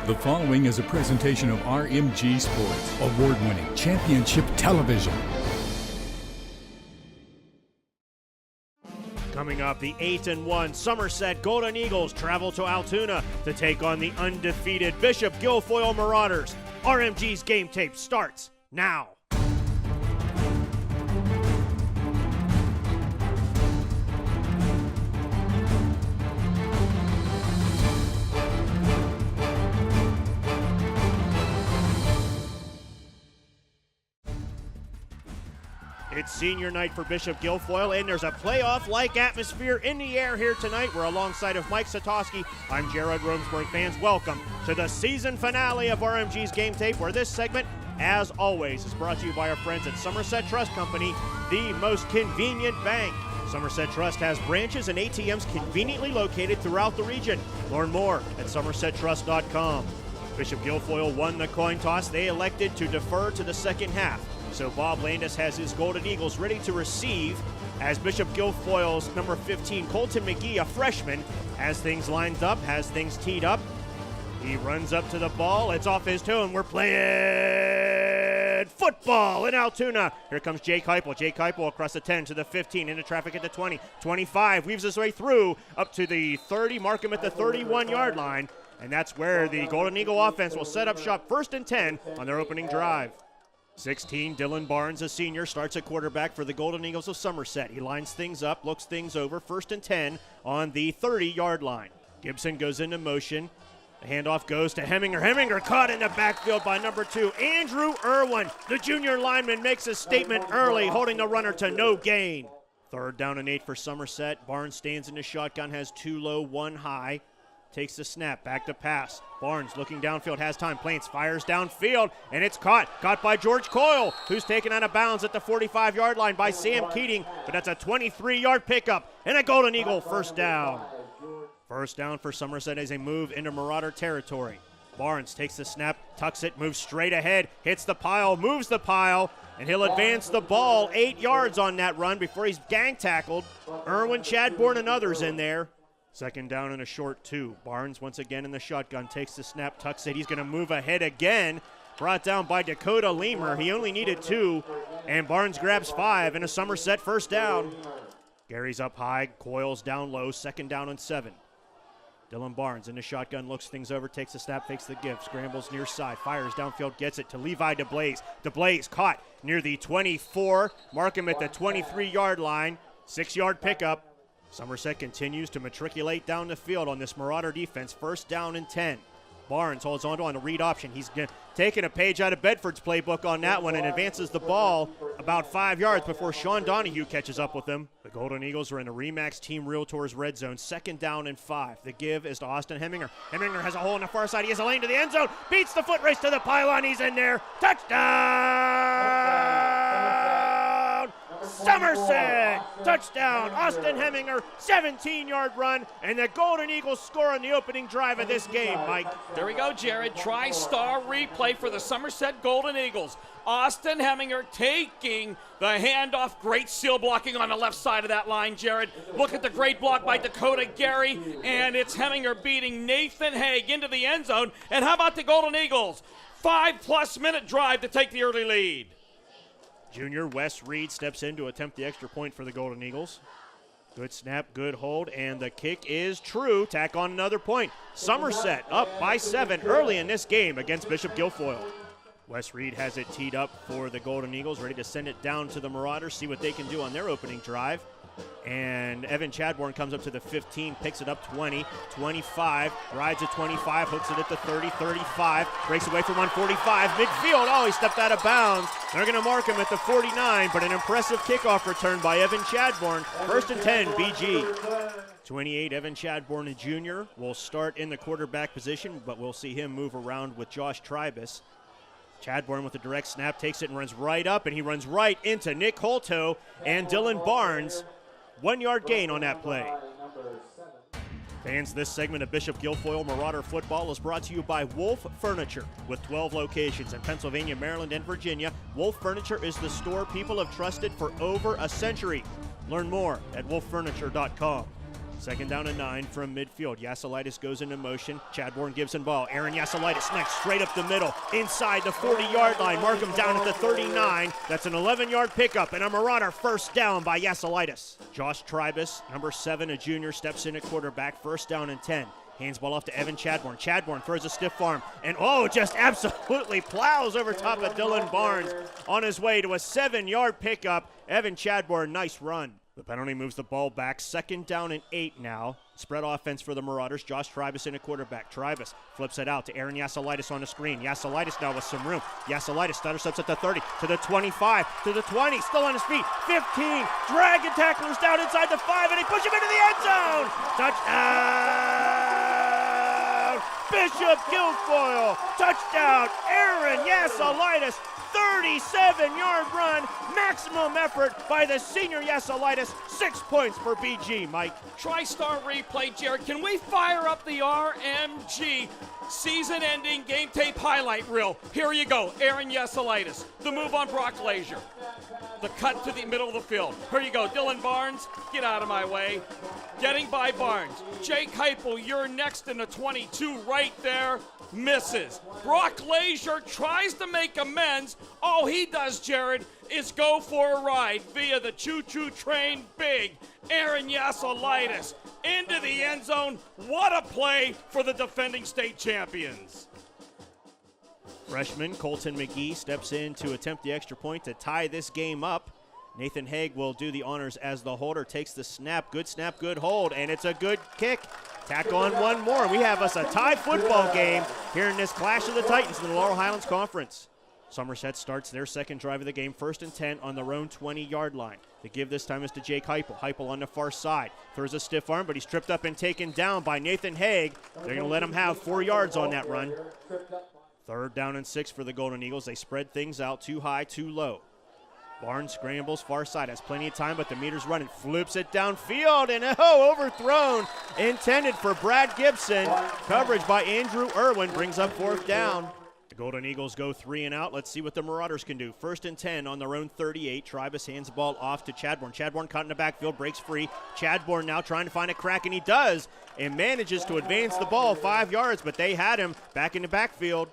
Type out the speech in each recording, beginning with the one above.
The following is a presentation of RMG Sports, award-winning championship television. Coming up, the 8-1 Somerset Golden Eagles travel to Altoona to take on the undefeated Bishop Guilfoyle Marauders. RMG's game tape starts now. It's senior night for Bishop Guilfoyle, and there's a playoff-like atmosphere in the air here tonight. We're alongside of Mike Satosky. I'm Jared Romsberg. Fans, welcome to the season finale of RMG's Game Tape, where this segment, as always, is brought to you by our friends at Somerset Trust Company, the most convenient bank. Somerset Trust has branches and ATMs conveniently located throughout the region. Learn more at somersettrust.com. Bishop Guilfoyle won the coin toss. They elected to defer to the second half. So Bob Landis has his Golden Eagles ready to receive as Bishop Guilfoyle's number 15, Colton McGee, a freshman, has things lined up, has things teed up. He runs up to the ball. It's off his toe, and we're playing football in Altoona. Here comes Jake Heupel. Jake Heupel across the 10 to the 15, into traffic at the 20, 25, weaves his way through up to the 30, mark him at the 31-yard line, and that's where the Golden Eagle offense will set up shop, 1st and 10 on their opening drive. 16, Dylan Barnes, a senior, starts at quarterback for the Golden Eagles of Somerset. He lines things up, looks things over, 1st and 10 on the 30-yard line. Gibson goes into motion. The handoff goes to Heminger. Heminger caught in the backfield by number 2, Andrew Irwin. The junior lineman makes a statement early, holding the runner to no gain. 3rd down and 8 for Somerset. Barnes stands in the shotgun, has 2 low, 1 high. Takes the snap, back to pass. Barnes looking downfield, has time, Plains fires downfield, and it's caught by George Coyle, who's taken out of bounds at the 45-yard line by Sam Keating, but that's a 23-yard pickup, and a Golden Eagle first down. First down for Somerset as they move into Marauder territory. Barnes takes the snap, tucks it, moves straight ahead, hits the pile, moves the pile, and he'll advance the ball 8 yards on that run before he's gang tackled. Erwin Chadbourne and others in there. 2nd down and a short 2. Barnes once again in the shotgun, takes the snap, tucks it. He's going to move ahead again. Brought down by Dakota Leamer. He only needed 2, and Barnes grabs 5 and a Somerset first down. Gary's up high, Coyle's down low, 2nd down and 7. Dylan Barnes in the shotgun, looks things over, takes the snap, fakes the give, scrambles near side, fires downfield, gets it to Levi DeBlaze. DeBlaze caught near the 24, mark him at the 23-yard line, 6-yard pickup. Somerset continues to matriculate down the field on this Marauder defense, 1st down and 10. Barnes holds on a read option. He's taking a page out of Bedford's playbook on that one and advances the ball about 5 yards before Sean Donahue catches up with him. The Golden Eagles are in the Remax Team Realtors red zone, 2nd down and 5. The give is to Austin Heminger. Heminger has a hole on the far side. He has a lane to the end zone. Beats the foot race to the pylon. He's in there. Touchdown! Somerset! Touchdown! Austin Heminger, 17-yard run, and the Golden Eagles score on the opening drive of this game, Mike. There we go, Jared. Tri-star replay for the Somerset Golden Eagles. Austin Heminger taking the handoff. Great seal blocking on the left side of that line, Jared. Look at the great block by Dakota Gary, and it's Heminger beating Nathan Haig into the end zone. And how about the Golden Eagles? 5+ minute drive to take the early lead. Junior Wes Reed steps in to attempt the extra point for the Golden Eagles. Good snap, good hold, and the kick is true. Tack on another point. Somerset up by 7 early in this game against Bishop Guilfoyle. Wes Reed has it teed up for the Golden Eagles, ready to send it down to the Marauders, see what they can do on their opening drive. And Evan Chadbourne comes up to the 15, picks it up 20, 25, rides at 25, hooks it at the 30, 35, breaks away from 145, midfield. Oh, he stepped out of bounds. They're going to mark him at the 49, but an impressive kickoff return by Evan Chadbourne. 1st and 10, BG. 28, Evan Chadbourne Jr. will start in the quarterback position, but we'll see him move around with Josh Tribus. Chadbourne with a direct snap, takes it and runs right up, and he runs right into Nick Holto and Dylan Barnes. 1-yard gain on that play. Fans, this segment of Bishop Guilfoyle Marauder football is brought to you by Wolf Furniture. With 12 locations in Pennsylvania, Maryland, and Virginia, Wolf Furniture is the store people have trusted for over a century. Learn more at wolffurniture.com. Second down and 9 from midfield. Yasolitis goes into motion. Chadbourne gives him ball. Aaron Yasolitis next, straight up the middle, inside the 40-yard line. Mark him down at the 39. That's an 11-yard pickup and a Marauder first down by Yasolitis. Josh Tribus, number 7, a junior, steps in at quarterback. First down and 10. Hands ball off to Evan Chadbourne. Chadbourne throws a stiff arm and just absolutely plows over top of Dylan Barnes on his way to a 7-yard pickup. Evan Chadbourne, nice run. The penalty moves the ball back. Second down and 8 now. Spread offense for the Marauders. Josh Tribus in at quarterback. Tribus flips it out to Aaron Yasolitis on the screen. Yasolitis now with some room. Yasolitis stutter steps at the 30, to the 25, to the 20, still on his feet. 15, dragging tacklers down inside the 5, and they push him into the end zone. Touchdown! Bishop Guilfoyle. Touchdown, Aaron Yasolitis. 37-yard run, maximum effort by the senior Yasolitis. 6 points for BG, Mike. TriStar replay, Jared. Can we fire up the RMG season-ending game tape highlight reel? Here you go, Aaron Yasolitis. The move on Brock Leisure. The cut to the middle of the field. Here you go, Dylan Barnes. Get out of my way. Getting by Barnes. Jake Heupel, you're next in the 22 right there. Misses. Brock Leisure tries to make amends. All he does, Jared, is go for a ride via the choo-choo train. Big Aaron Yasolitis into the end zone. What a play for the defending state champions. Freshman Colton McGee steps in to attempt the extra point to tie this game up. Nathan Haig will do the honors as the holder, takes the snap, good hold, and it's a good kick. Tack on one more. We have us a tie football game here in this Clash of the Titans in the Laurel Highlands Conference. Somerset starts their second drive of the game, first and 10 on their own 20-yard line. The give this time is to Jake Heupel. Heupel on the far side. Throws a stiff arm, but he's tripped up and taken down by Nathan Haig. They're going to let him have 4 yards on that run. Third down and 6 for the Golden Eagles. They spread things out too high, too low. Barnes scrambles far side, has plenty of time, but the meter's running. Flips it downfield, and overthrown. Intended for Brad Gibson. Coverage by Andrew Irwin brings up 4th down. The Golden Eagles go 3 and out. Let's see what the Marauders can do. First and 10 on their own 38. Tribus hands the ball off to Chadbourne. Chadbourne caught in the backfield, breaks free. Chadbourne now trying to find a crack, and he does, and manages to advance the ball 5 yards, but they had him back in the backfield.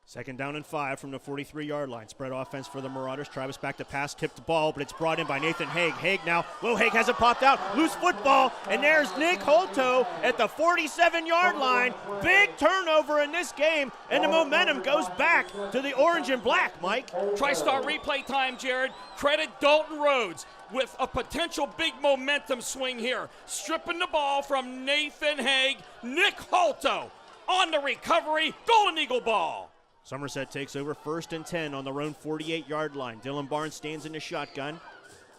Second down and 5 from the 43-yard line. Spread offense for the Marauders. Travis back to pass, tipped ball, but it's brought in by Nathan Haig. Haig now, Haig has it popped out. Loose football, and there's Nick Holto at the 47-yard line. Big turnover in this game, and the momentum goes back to the orange and black, Mike. TriStar replay time, Jared. Credit Dalton Rhodes with a potential big momentum swing here. Stripping the ball from Nathan Haig. Nick Holto on the recovery. Golden Eagle ball. Somerset takes over first and 10 on their own 48-yard line. Dylan Barnes stands in the shotgun.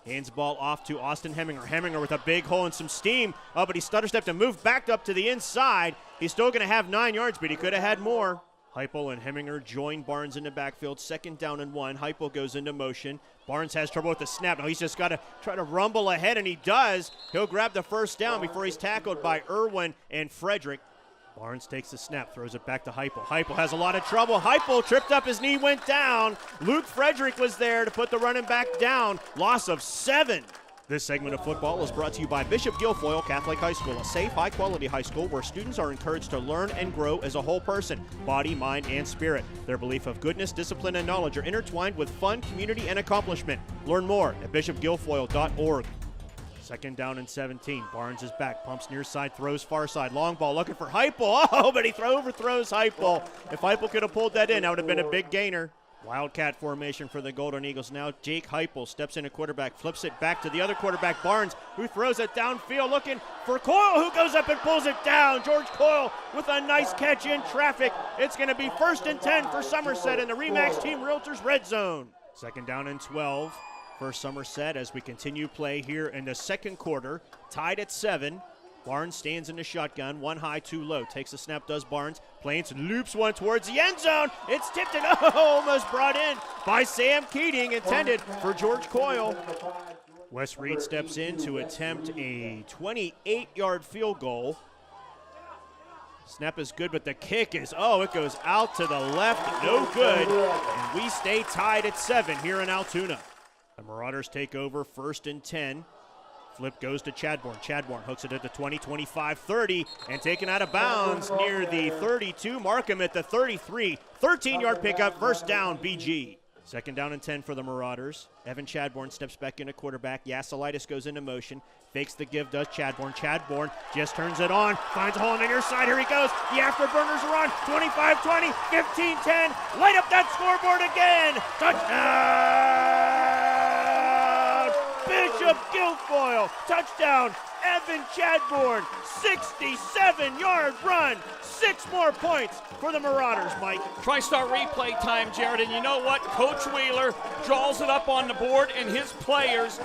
Hands the ball off to Austin Heminger. Heminger with a big hole and some steam, but he stutter stepped and moved back up to the inside. He's still going to have 9 yards, but he could have had more. Heupel and Heminger join Barnes in the backfield. Second down and 1. Heupel goes into motion. Barnes has trouble with the snap. Now he's just got to try to rumble ahead, and he does. He'll grab the first down before he's tackled by Irwin and Frederick. Barnes takes the snap, throws it back to Heupel. Heupel has a lot of trouble. Heupel tripped up, his knee went down. Luke Frederick was there to put the running back down. Loss of 7. This segment of football is brought to you by Bishop Guilfoyle Catholic High School, a safe, high-quality high school where students are encouraged to learn and grow as a whole person, body, mind, and spirit. Their belief of goodness, discipline, and knowledge are intertwined with fun, community, and accomplishment. Learn more at bishopguilfoyle.org. Second down and 17. Barnes is back, pumps near side, throws far side. Long ball looking for Heupel. But he overthrows Heupel. If Heupel could have pulled that in, that would have been a big gainer. Wildcat formation for the Golden Eagles now. Jake Heupel steps in at quarterback, flips it back to the other quarterback, Barnes, who throws it downfield looking for Coyle, who goes up and pulls it down. George Coyle with a nice catch in traffic. It's going to be first and 10 for Somerset in the RE/MAX Team Realtors red zone. Second down and 12. For Somerset as we continue play here in the second quarter. Tied at 7. Barnes stands in the shotgun. 1 high, 2 low. Takes the snap, does Barnes. Plants and loops one towards the end zone. It's tipped and almost brought in by Sam Keating, intended for George Coyle. Wes Reed steps in to attempt a 28-yard field goal. Snap is good, but the kick is, it goes out to the left. No good. And we stay tied at 7 here in Altoona. The Marauders take over first and 10 Flip goes to Chadbourne. Chadbourne hooks it at the 20, 25, 30, and taken out of bounds near the 32. Markham at the 33. 13-yard pickup, first down, BG. Second down and 10 for the Marauders. Evan Chadbourne steps back into quarterback. Yasilitis goes into motion. Fakes the give, does Chadbourne. Chadbourne just turns it on. Finds a hole on the near side. Here he goes. The afterburners are on. 25-20, 15-10. Light up that scoreboard again. Touchdown! Bishop Guilfoyle. Touchdown. Evan Chadbourne. 67-yard run. 6 more points for the Marauders, Mike. TriStar replay time, Jared, and you know what? Coach Wheeler draws it up on the board, and his players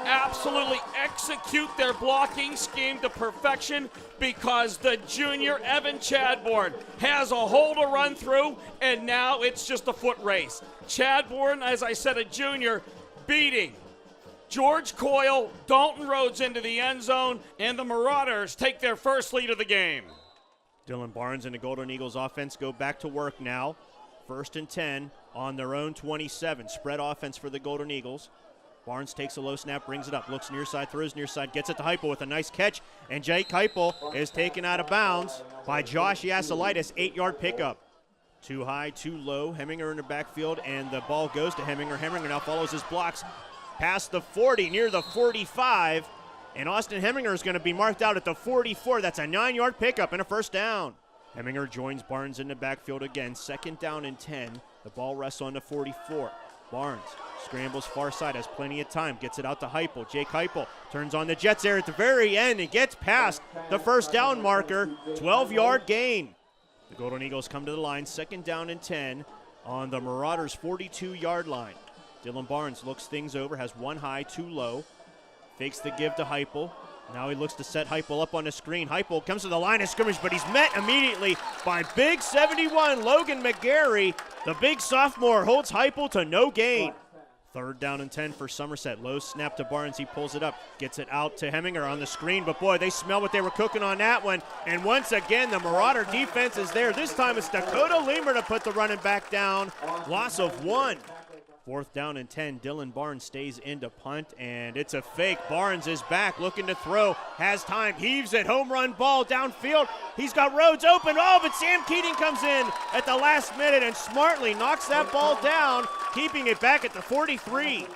absolutely execute their blocking scheme to perfection because the junior Evan Chadbourne has a hole to run through, and now it's just a foot race. Chadbourne, as I said, a junior, beating George Coyle, Dalton Rhodes into the end zone, and the Marauders take their first lead of the game. Dylan Barnes and the Golden Eagles offense go back to work now. First and 10 on their own 27. Spread offense for the Golden Eagles. Barnes takes a low snap, brings it up, looks near side, throws near side, gets it to Heupel with a nice catch, and Jake Heupel is taken out of bounds by Josh Yasilitis, 8-yard pickup. Too high, too low. Heminger in the backfield, and the ball goes to Heminger. Heminger now follows his blocks past the 40, near the 45. And Austin Heminger is going to be marked out at the 44. That's a 9-yard pickup and a first down. Heminger joins Barnes in the backfield again. Second down and 10. The ball rests on the 44. Barnes scrambles far side, has plenty of time, gets it out to Heupel. Jake Heupel turns on the Jets there at the very end and gets past the first down marker. 12-yard gain. The Golden Eagles come to the line. Second down and 10 on the Marauders' 42-yard line. Dylan Barnes looks things over, has one high, two low. Fakes the give to Heupel. Now he looks to set Heupel up on the screen. Heupel comes to the line of scrimmage, but he's met immediately by big 71 Logan McGarry. The big sophomore holds Heupel to no gain. Third down and 10 for Somerset. Low snap to Barnes. He pulls it up, gets it out to Heminger on the screen. But boy, they smell what they were cooking on that one. And once again, the Marauder defense is there. This time it's Dakota Leamer to put the running back down. Loss of 1. Fourth down and 10. Dylan Barnes stays in to punt, and it's a fake. Barnes is back, looking to throw, has time, heaves it, home run ball downfield. He's got Rhodes open. Oh, but Sam Keating comes in at the last minute and smartly knocks that ball down, keeping it back at the 43.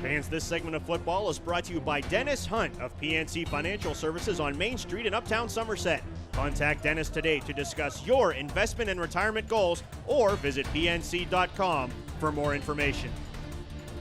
Fans, this segment of football is brought to you by Dennis Hunt of PNC Financial Services on Main Street in Uptown Somerset. Contact Dennis today to discuss your investment and retirement goals, or visit pnc.com for more information.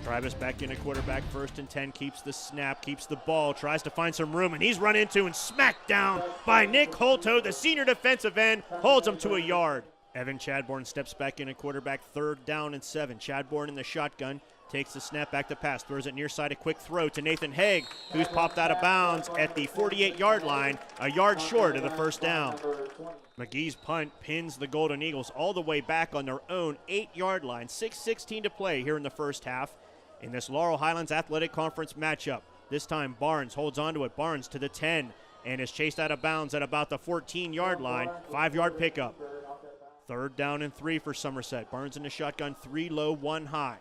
Travis back in a quarterback, first and 10, keeps the snap, keeps the ball, tries to find some room, and he's run into and smacked down by Nick Holto, the senior defensive end, holds him to a yard. Evan Chadbourne steps back in a quarterback, third down and 7. Chadbourne in the shotgun, takes the snap back to pass, throws it near side, a quick throw to Nathan Haig, who's popped out of bounds at the 48-yard line, a yard short of the first down. McGee's punt pins the Golden Eagles all the way back on their own 8-yard line. 6:16 to play here in the first half in this Laurel Highlands Athletic Conference matchup. This time Barnes holds on to it. Barnes to the 10 and is chased out of bounds at about the 14-yard line. 5-yard pickup. Third down and 3 for Somerset. Barnes in the shotgun, 3 low, 1 high.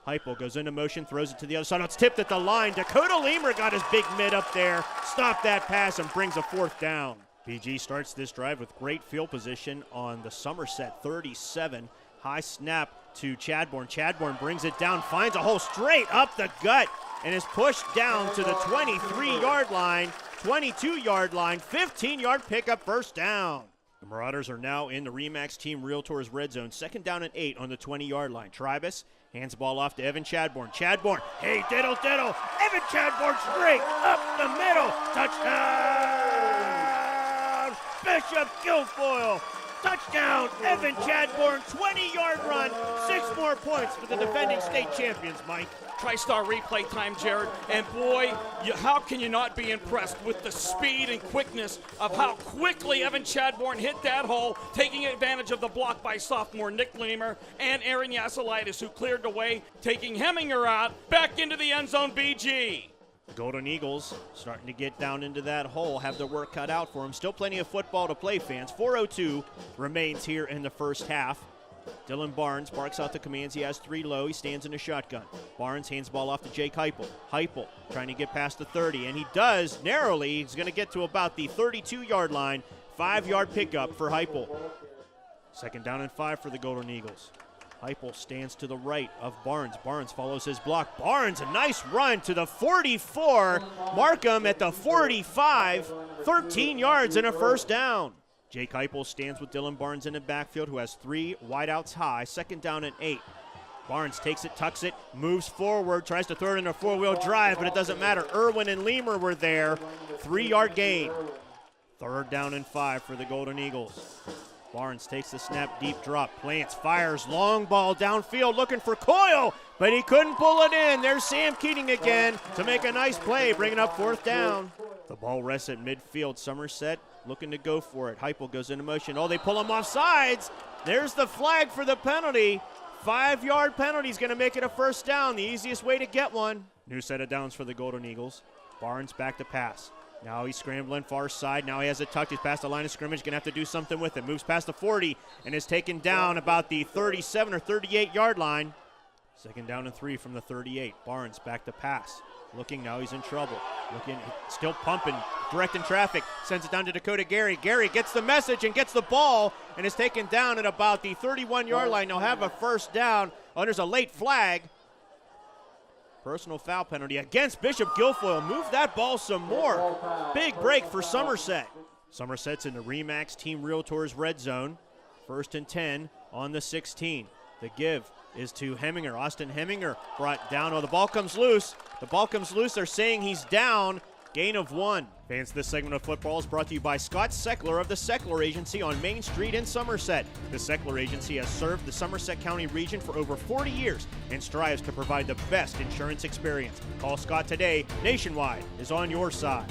Heupel goes into motion, throws it to the other side. It's tipped at the line. Dakota Leamer got his big mid up there, stopped that pass, and brings a fourth down. BG starts this drive with great field position on the Somerset 37. High snap to Chadbourne. Chadbourne brings it down, finds a hole straight up the gut, and is pushed down to the 23-yard line, 22-yard line, 15-yard pickup, first down. The Marauders are now in the RE/MAX Team Realtors red zone. Second down and 8 on the 20-yard line. Tribus hands the ball off to Evan Chadbourne. Chadbourne, hey, diddle. Evan Chadbourne straight up the middle. Touchdown! Bishop Guilfoyle. Touchdown, Evan Chadbourne, 20-yard run, 6 more points for the defending state champions, Mike. TriStar replay time, Jared, and boy, how can you not be impressed with the speed and quickness of how quickly Evan Chadbourne hit that hole, taking advantage of the block by sophomore Nick Leamer and Aaron Yasilitis, who cleared the way, taking Heminger out, back into the end zone, BG. Golden Eagles starting to get down into that hole, have their work cut out for them. Still plenty of football to play, fans. 4:02 remains here in the first half. Dylan Barnes barks out the commands. He has 3 low. He stands in a shotgun. Barnes hands the ball off to Jake Heupel. Heupel trying to get past the 30, and he does narrowly. He's going to get to about the 32-yard line. 5-yard pickup for Heupel. 2nd down and 5 for the Golden Eagles. Heupel stands to the right of Barnes. Barnes follows his block. Barnes, a nice run to the 44. Markham at the 45. 13 yards and a 1st down. Jake Heupel stands with Dylan Barnes in the backfield, who has 3 wideouts high. 2nd down and 8. Barnes takes it, tucks it, moves forward, tries to throw it in a 4-wheel drive, but it doesn't matter. Irwin and Lemur were there. 3-yard gain. 3rd down and 5 for the Golden Eagles. Barnes takes the snap, deep drop, plants, fires, long ball downfield, looking for Coyle, but he couldn't pull it in. There's Sam Keating again to make a nice play, bringing up 4th down. The ball rests at midfield. Somerset looking to go for it. Heupel goes into motion. Oh, they pull him off sides. There's the flag for the penalty. 5-yard penalty is going to make it a 1st down, the easiest way to get one. New set of downs for the Golden Eagles. Barnes back to pass. Now he's scrambling far side. Now he has it tucked. He's past the line of scrimmage. Going to have to do something with it. Moves past the 40 and is taken down about the 37 or 38-yard line. 2nd down and 3 from the 38. Barnes back to pass. Looking, now he's in trouble. Looking, still pumping, directing traffic. Sends it down to Dakota Gary. Gary gets the message and gets the ball and is taken down at about the 31-yard line. They'll have a 1st down. Oh, there's a late flag. Personal foul penalty against Bishop Guilfoyle. Move that ball some more. Big break for Somerset. Somerset's in the Remax Team Realtors red zone. 1st and 10 on the 16. The give is to Heminger. Austin Heminger brought down. Oh, the ball comes loose. The ball comes loose. They're saying he's down. Gain of 1. Fans, this segment of football is brought to you by Scott Seckler of the Seckler Agency on Main Street in Somerset. The Seckler Agency has served the Somerset County region for over 40 years and strives to provide the best insurance experience. Call Scott today. Nationwide is on your side.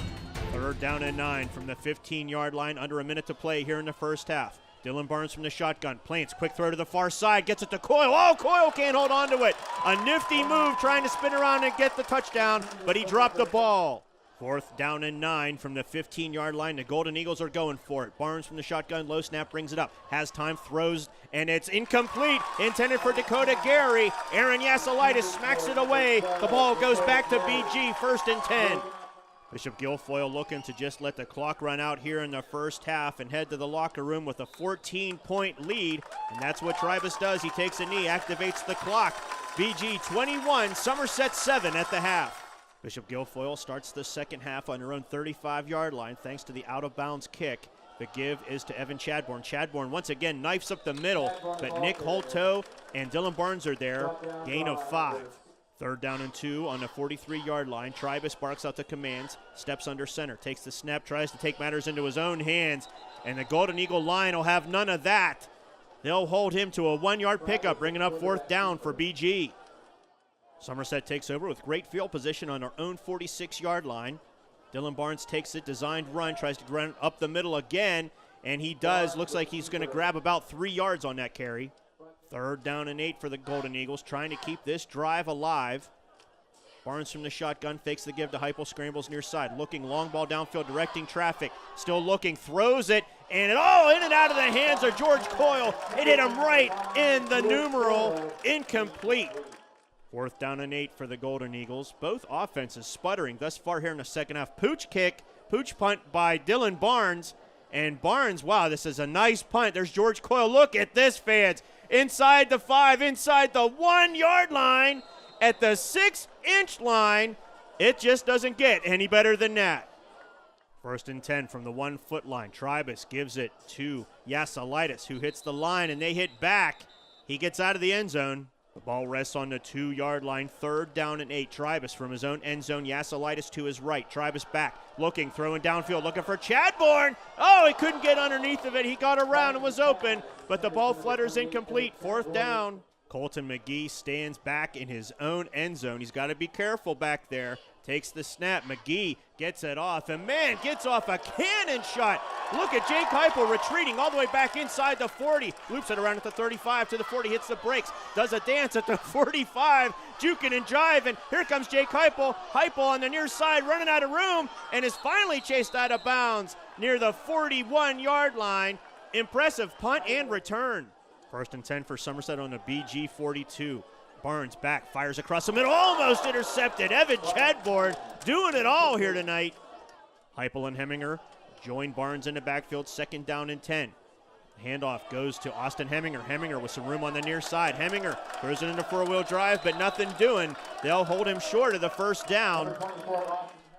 3rd down and 9 from the 15-yard line. Under a minute to play here in the 1st half. Dylan Barnes from the shotgun. Plants, quick throw to the far side. Gets it to Coyle. Oh, Coyle can't hold on to it. A nifty move trying to spin around and get the touchdown, but he dropped the ball. 4th down and 9 from the 15-yard line. The Golden Eagles are going for it. Barnes from the shotgun, low snap, brings it up. Has time, throws, and it's incomplete. Intended for Dakota Gary. Aaron Yasolitis smacks it away. The ball goes back to BG, 1st and 10. Bishop Guilfoyle looking to just let the clock run out here in the 1st half and head to the locker room with a 14-point lead. And that's what Tribus does. He takes a knee, activates the clock. BG 21, Somerset 7 at the half. Bishop Guilfoyle starts the 2nd half on their own 35-yard line thanks to the out-of-bounds kick. The give is to Evan Chadbourne. Chadbourne once again knifes up the middle, but Nick Holto and Dylan Barnes are there. Gain of 5. 3rd down and 2 on the 43-yard line. Tribus barks out the commands, steps under center, takes the snap, tries to take matters into his own hands, and the Golden Eagle line will have none of that. They'll hold him to a 1-yard pickup, bringing up 4th down for BG. Somerset takes over with great field position on their own 46-yard line. Dylan Barnes takes it, designed run, tries to run up the middle again, and he does. Looks like he's going to grab about 3 yards on that carry. 3rd down and 8 for the Golden Eagles, trying to keep this drive alive. Barnes from the shotgun, fakes the give to Heupel, scrambles near side, looking, long ball downfield, directing traffic, still looking, throws it, and in and out of the hands of George Coyle. It hit him right in the numeral, incomplete. 4th down and 8 for the Golden Eagles. Both offenses sputtering thus far here in the 2nd half. Pooch punt by Dylan Barnes. And Barnes, wow, this is a nice punt. There's George Coyle. Look at this, fans. Inside the 5, inside the 1-yard line, at the 6-inch line. It just doesn't get any better than that. 1st and 10 from the 1-foot line. Tribus gives it to Yasolitis, who hits the line, and they hit back. He gets out of the end zone. The ball rests on the 2-yard line. 3rd down and 8. Tribus from his own end zone. Yasolitis to his right. Tribus back, looking, throwing downfield, looking for Chadbourne. Oh, he couldn't get underneath of it. He got around and was open, but the ball flutters incomplete. 4th down. Colton McGee stands back in his own end zone. He's got to be careful back there. Takes the snap. McGee gets it off, and man, gets off a cannon shot. Look at Jake Heupel retreating all the way back inside the 40. Loops it around at the 35 to the 40, hits the brakes, does a dance at the 45, juking and jiving. Here comes Jake Heupel. Heupel on the near side, running out of room, and is finally chased out of bounds near the 41-yard line. Impressive punt and return. First and 10 for Somerset on the BG 42. Barnes back, fires across the middle, almost intercepted. Evan Chadbourne doing it all here tonight. Heupel and Heminger join Barnes in the backfield, second down and 10. Handoff goes to Austin Heminger. Heminger with some room on the near side. Heminger throws it into four-wheel drive, but nothing doing. They'll hold him short of the first down.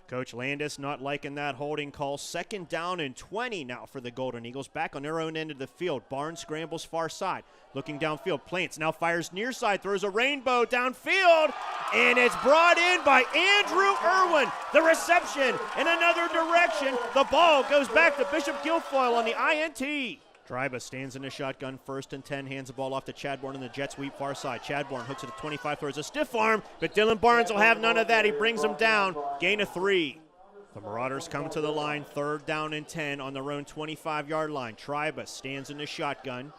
Coach Landis not liking that holding call. Second down and 20 now for the Golden Eagles. Back on their own end of the field. Barnes scrambles far side. Looking downfield. Plants now fires near side. Throws a rainbow downfield. And it's brought in by Andrew Irwin. The reception in another direction. The ball goes back to Bishop Guilfoyle on the INT. Dryba stands in the shotgun, first and 10, hands the ball off to Chadbourne in the jet sweep far side. Chadbourne hooks it at 25, throws a stiff arm, but Dylan Barnes will have none of that. He brings him down, gain of 3. The Marauders come to the line, third down and 10 on their own 25-yard line. Dryba stands in the shotgun,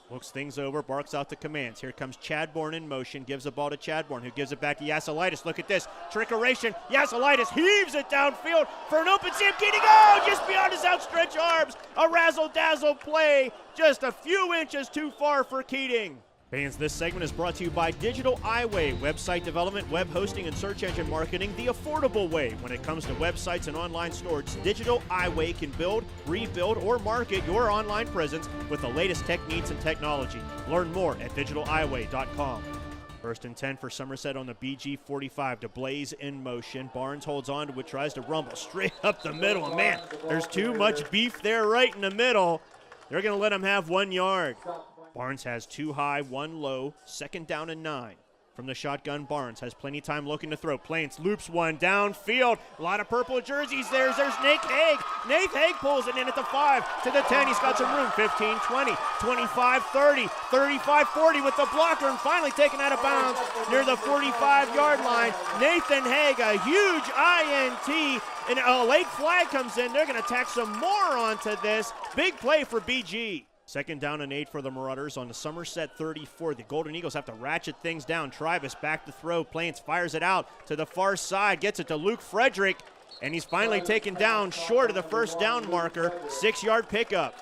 looks things over, barks out the commands. Here comes Chadbourne in motion, gives the ball to Chadbourne, who gives it back to Yasolitis. Look at this, trickeration. Yasolitis heaves it downfield for an open Sam Keating. Oh, just beyond his outstretched arms. A razzle-dazzle play, just a few inches too far for Keating. Fans, this segment is brought to you by Digital iWay, website development, web hosting, and search engine marketing the affordable way. When it comes to websites and online stores, Digital iWay can build, rebuild, or market your online presence with the latest techniques and technology. Learn more at digitaliway.com. First and 10 for Somerset on the BG 45. DeBlaze in motion. Barnes holds on to it, tries to rumble straight up the middle. And man, there's too much beef there right in the middle. They're going to let him have 1 yard. Barnes has 2 high, 1 low, second down and 9. From the shotgun, Barnes has plenty of time looking to throw. Plants loops one downfield. A lot of purple jerseys there. There's Nate Haig. Nate Haig pulls it in at the 5 to the 10. He's got some room. 15, 20, 25, 30, 35, 40 with the blocker, and finally taken out of bounds near the 45-yard line. Nathan Haig, a huge INT, and a late flag comes in. They're going to tack some more onto this. Big play for BG. Second down and 8 for the Marauders on the Somerset 34. The Golden Eagles have to ratchet things down. Tribus back to throw. Plants fires it out to the far side. Gets it to Luke Frederick. And he's finally taken down short of the first down marker. 6-yard pickup.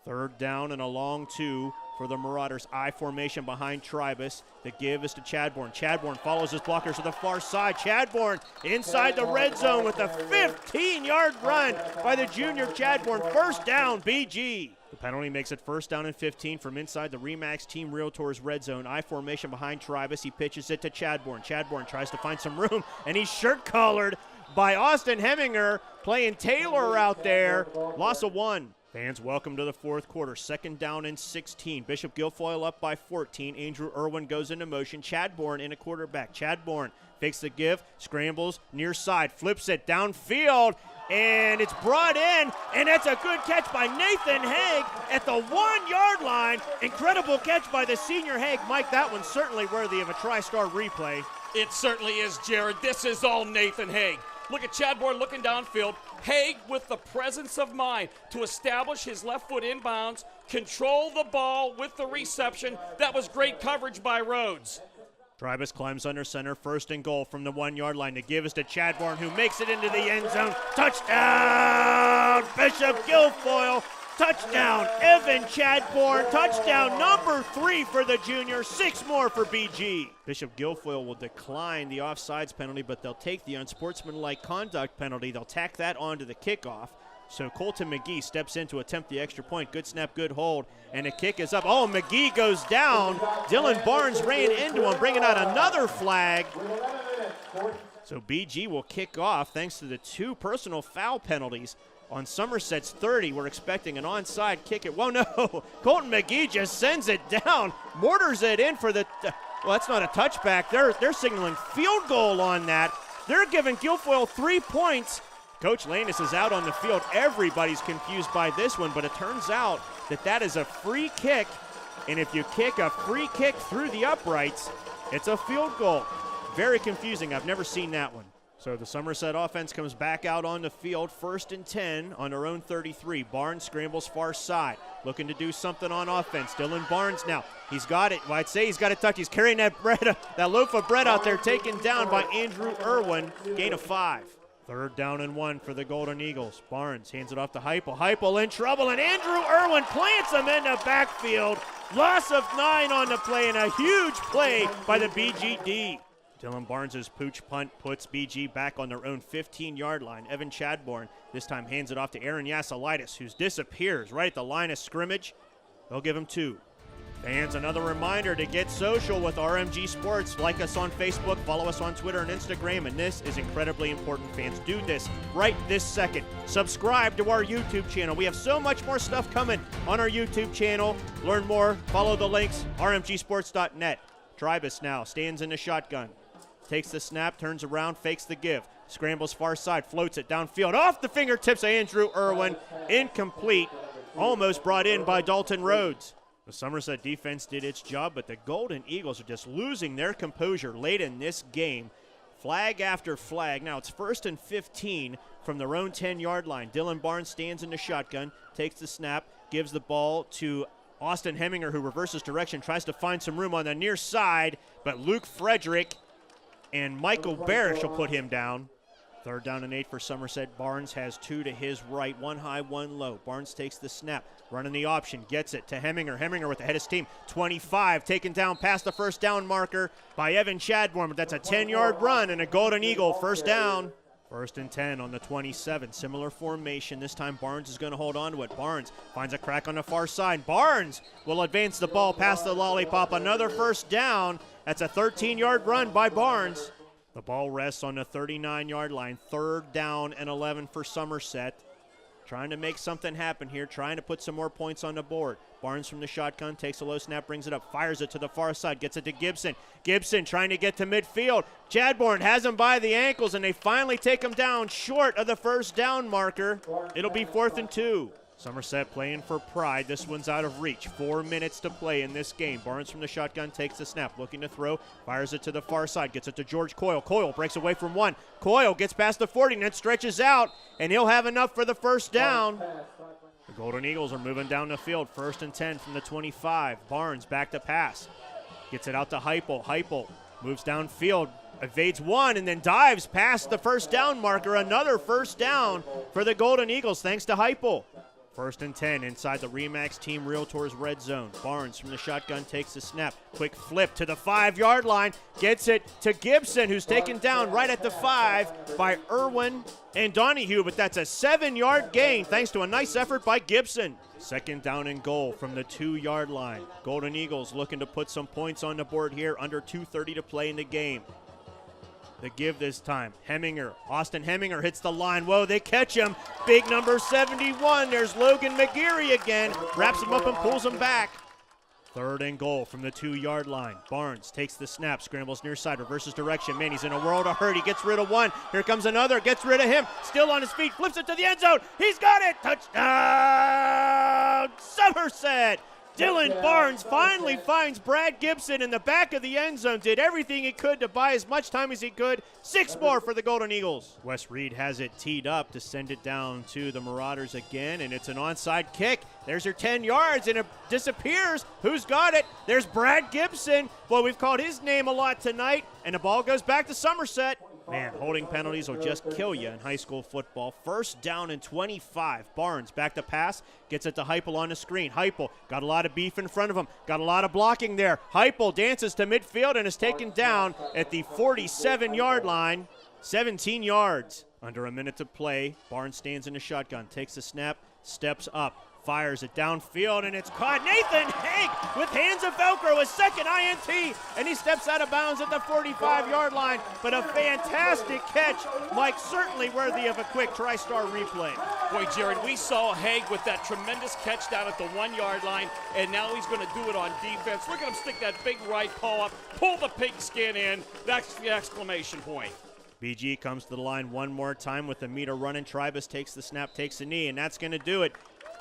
Third down and a long 2 for the Marauders. I formation behind Tribus. The give is to Chadbourne. Chadbourne follows his blockers to the far side. Chadbourne inside the red zone with a 15-yard run by the junior Chadbourne. First down, BG. The penalty makes it first down and 15 from inside the Remax Team Realtors red zone. I formation behind Tribus. He pitches it to Chadbourne. Chadbourne tries to find some room, and he's shirt-collared by Austin Heminger, playing Taylor out there. Loss of 1. Fans, welcome to the fourth quarter. Second down and 16. Bishop Guilfoyle up by 14. Andrew Irwin goes into motion. Chadbourne in a quarterback. Chadbourne fakes the give, scrambles near side, flips it downfield, and it's brought in, and that's a good catch by Nathan Haig at the 1-yard line. Incredible catch by the senior Haig. Mike, that one's certainly worthy of a TriStar replay. It certainly is, Jared. This is all Nathan Haig. Look at Chadbourne looking downfield. Haig with the presence of mind to establish his left foot inbounds, control the ball with the reception. That was great coverage by Rhodes. Tribus climbs under center, first and goal from the 1-yard line. The give is to Chadbourne, who makes it into the end zone. Touchdown, Bishop Guilfoyle. Touchdown, Evan Chadbourne. Touchdown number 3 for the junior. 6 more for BG. Bishop Guilfoyle will decline the offsides penalty, but they'll take the unsportsmanlike conduct penalty. They'll tack that onto the kickoff. So Colton McGee steps in to attempt the extra point. Good snap, good hold, and the kick is up. Oh, McGee goes down. Dylan Barnes ran into him, bringing out another flag. So BG will kick off thanks to the 2 personal foul penalties on Somerset's 30. We're expecting an onside kick. Well, no, Colton McGee just sends it down, mortars it in for the, well, that's not a touchback. They're signaling field goal on that. They're giving Guilfoyle 3 points. Coach Landis is out on the field. Everybody's confused by this one, but it turns out that is a free kick, and if you kick a free kick through the uprights, it's a field goal. Very confusing. I've never seen that one. So the Somerset offense comes back out on the field, first and 10 on their own 33. Barnes scrambles far side, looking to do something on offense. Dylan Barnes now, he's got it. Well, I'd say he's got it tucked. He's carrying that loaf of bread out there, taken down by Andrew Irwin. Gain of 5. Third down and 1 for the Golden Eagles. Barnes hands it off to Heupel. Heupel in trouble, and Andrew Irwin plants him in the backfield. Loss of 9 on the play, and a huge play by the BGD. Dylan Barnes' pooch punt puts BG back on their own 15-yard line. Evan Chadbourne this time hands it off to Aaron Yasolitis, who disappears right at the line of scrimmage. They'll give him 2. Fans, another reminder to get social with RMG Sports. Like us on Facebook, follow us on Twitter and Instagram, and this is incredibly important, fans. Do this right this second. Subscribe to our YouTube channel. We have so much more stuff coming on our YouTube channel. Learn more, follow the links, rmgsports.net. Tribus now stands in the shotgun. Takes the snap, turns around, fakes the give. Scrambles far side, floats it downfield. Off the fingertips of Andrew Irwin. Incomplete. Almost brought in by Dalton Rhodes. The Somerset defense did its job, but the Golden Eagles are just losing their composure late in this game. Flag after flag. Now it's 1st and 15 from their own 10-yard line. Dylan Barnes stands in the shotgun, takes the snap, gives the ball to Austin Heminger, who reverses direction, tries to find some room on the near side, but Luke Frederick and Michael Barish will put him down. 3rd down and 8 for Somerset. Barnes has 2 to his right, 1 high, 1 low. Barnes takes the snap, running the option, gets it to Heminger. Heminger with the head of steam, 25, taken down past the first down marker by Evan Chadbourne, but that's a 10-yard run and a Golden Eagle first down. 1st and 10 on the 27. Similar formation. This time Barnes is going to hold on to it. Barnes finds a crack on the far side. Barnes will advance the ball past the lollipop. Another first down. That's a 13-yard run by Barnes. The ball rests on the 39-yard line. 3rd down and 11 for Somerset. Trying to make something happen here, trying to put some more points on the board. Barnes from the shotgun takes a low snap, brings it up, fires it to the far side, gets it to Gibson. Gibson trying to get to midfield. Chadbourne has him by the ankles, and they finally take him down short of the first down marker. It'll be 4th and 2. Somerset playing for pride. This one's out of reach. 4 minutes to play in this game. Barnes from the shotgun takes the snap, looking to throw, fires it to the far side, gets it to George Coyle. Coyle breaks away from 1. Coyle gets past the 40, and then stretches out, and he'll have enough for the first down. The Golden Eagles are moving down the field. 1st and 10 from the 25. Barnes back to pass. Gets it out to Heupel. Heupel moves downfield, evades 1, and then dives past the first down marker. Another first down for the Golden Eagles, thanks to Heupel. 1st and 10 inside the Remax Team Realtors red zone. Barnes from the shotgun takes the snap. Quick flip to the 5-yard line. Gets it to Gibson, who's taken down right at the 5 by Irwin and Donahue, but that's a 7-yard gain thanks to a nice effort by Gibson. 2nd down and goal from the 2-yard line. Golden Eagles looking to put some points on the board here. Under 2:30 to play in the game. The give this time. Heminger. Austin Heminger hits the line. Whoa, they catch him. Big number 71. There's Logan McGeary again. Wraps him up and pulls him back. 3rd and goal from the 2-yard line. Barnes takes the snap, scrambles near side, reverses direction. Man, he's in a world of hurt. He gets rid of 1. Here comes another. Gets rid of him. Still on his feet. Flips it to the end zone. He's got it. Touchdown, Somerset. Dylan Barnes finally finds Brad Gibson in the back of the end zone. Did everything he could to buy as much time as he could. 6 more for the Golden Eagles. Wes Reed has it teed up to send it down to the Marauders again, and it's an onside kick. There's your 10 yards, and it disappears. Who's got it? There's Brad Gibson. Boy, we've called his name a lot tonight, and the ball goes back to Somerset. Man, holding penalties will just kill you in high school football. 1st down and 25. Barnes back to pass, gets it to Heupel on the screen. Heupel got a lot of beef in front of him, got a lot of blocking there. Heupel dances to midfield and is taken down at the 47-yard line. 17 yards. Under a minute to play. Barnes stands in the shotgun, takes the snap, steps up, fires it downfield, and it's caught. Nathan Hank with hands of Velcro, a second INT, and he steps out of bounds at the 45-yard line. But a fantastic catch, Mike, certainly worthy of a quick TriStar replay. Boy, Jared, we saw Haig with that tremendous catch down at the 1-yard line, and now he's going to do it on defense. Look at him stick that big right paw up, pull the pigskin in. That's the exclamation point. BG comes to the line one more time with the meter running. Tribus takes the snap, takes the knee, and that's going to do it.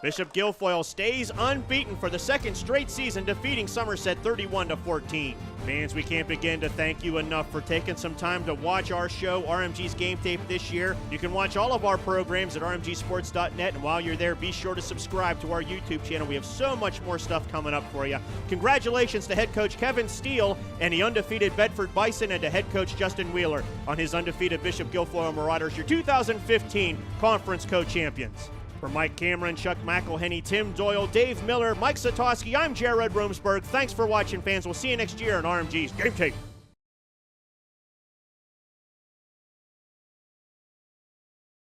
Bishop Guilfoyle stays unbeaten for the second straight season, defeating Somerset 31-14. Fans, we can't begin to thank you enough for taking some time to watch our show, RMG's Game Tape, this year. You can watch all of our programs at rmgsports.net, and while you're there, be sure to subscribe to our YouTube channel. We have so much more stuff coming up for you. Congratulations to head coach Kevin Steele and the undefeated Bedford Bison, and to head coach Justin Wheeler on his undefeated Bishop Guilfoyle Marauders, your 2015 Conference Co-Champions. For Mike Cameron, Chuck McElhenney, Tim Doyle, Dave Miller, Mike Satoski, I'm Jared Romsberg. Thanks for watching, fans. We'll see you next year on RMG's Game Tape.